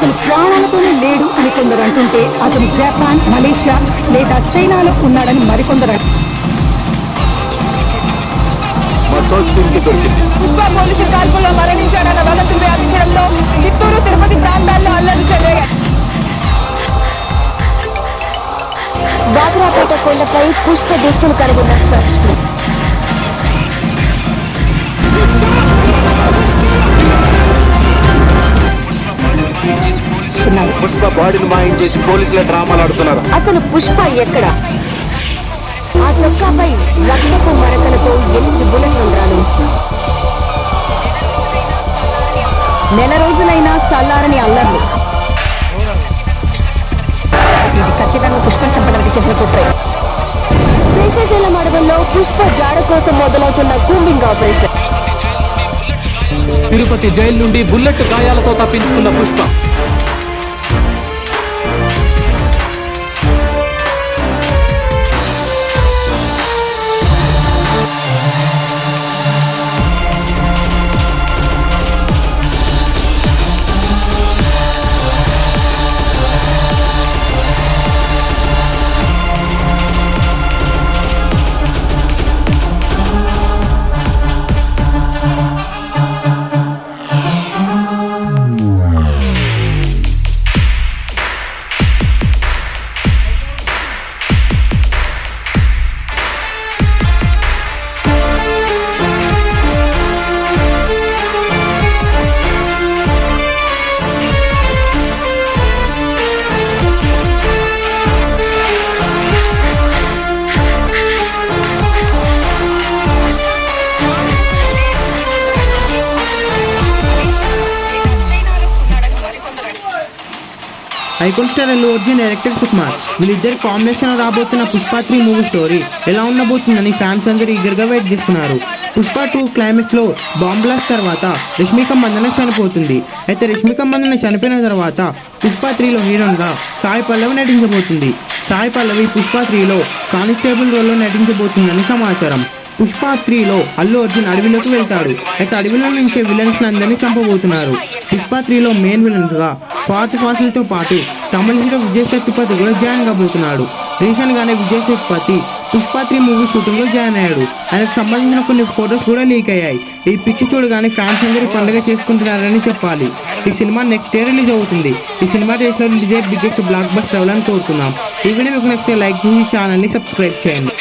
అతను ప్రాణాలతోనే లేడు అని కొందరు అంటుంటే అతను జపాన్, మలేషియా లేదా చైనాలో ఉన్నాడని మరికొందరు. పుష్ప పోలీసు కాల్పుల్లో మరణించాడన్న వదంతులు వ్యాపించడంతో చిత్తూరు, తిరుపతి ప్రాంతాల్లో అల్లర్లు చెలరేగాయి. బాగ్రాపేట కొండపై పుష్ప దుస్తులు కనుగొన్న సర్చ్ టీం. పుష్ప బాడీని మాయం చేసి పోలీసుల డ్రామాలు ఆడుతున్నారు. అసలు పుష్ప ఎక్కడ? ఆ చొక్కాపై రక్తపు మరకలతో 8 బుల్లెట్ రంధ్రాలు. నెల రోజులైనా చల్లారని అల్లర్లు. ఇది ఖచ్చితంగా పుష్పం చంపడానికి చేసిన కుట్ర. శేషాచలం అడవుల్లో పుష్ప జాడ కోసం మొదలవుతున్న కూంబింగ్ ఆపరేషన్. తిరుపతి జైలు నుండి బుల్లెట్ గాయాలతో తప్పించుకున్న Pushpa. Icon star Allu Arjun, director Sukumar వీళ్ళిద్దరి కాంబినేషన్ రాబోతున్న పుష్ప 3 మూవీ స్టోరీ ఎలా ఉండబోతుందని ఫ్యాన్స్ అందరూ ఈగర్గా వెయిట్ చేస్తున్నారు. పుష్ప 2 క్లైమాక్స్ లో బాంబ్ బ్లాస్ట్ తర్వాత రష్మిక మందన చనిపోతుంది. అయితే రష్మిక మందన చనిపోయిన తర్వాత పుష్ప 3లో హీరోయిన్ గా సాయి పల్లవి నటించబోతుంది. సాయి పల్లవి పుష్ప 3లో కానిస్టేబుల్ రోల్లో నటించబోతుందని సమాచారం. పుష్ప 3లో అల్లు అర్జున్ అడవిలోకి వెళ్తాడు. అయితే అడవిలో నుంచి విలన్స్ అందరినీ చంపబోతున్నారు. పుష్ప 3లో మెయిన్ విలన్స్ గా ఫాత్ ఫాసిల్తో పాటు తమిళ హీరో విజయ్ సేతుపతి కూడా జాయిన్ కాబోతున్నాడు. రీసెంట్ గానే విజయ్ సేతుపతి పుష్ప 3 మూవీ షూటింగ్ లో జాయిన్ అయ్యాడు. ఆయనకు సంబంధించిన కొన్ని ఫొటోస్ కూడా లీక్ అయ్యాయి. ఈ పిక్చర్ చూడగానే ఫ్యాన్స్ అందరూ పండుగ చేసుకుంటున్నారని చెప్పాలి. ఈ సినిమా నెక్స్ట్ ఇయర్ రిలీజ్ అవుతుంది. ఈ సినిమా దేశంలో రిలీజ్ అయ్యే బిగ్గెస్ట్ బ్లాక్ బస్టర్ అవ్వాలని కోరుతున్నాం. ఈ వీడియో మీకు నెక్స్ట్ లైక్ చేసి ఛానల్ ని సబ్స్క్రైబ్ చేయండి.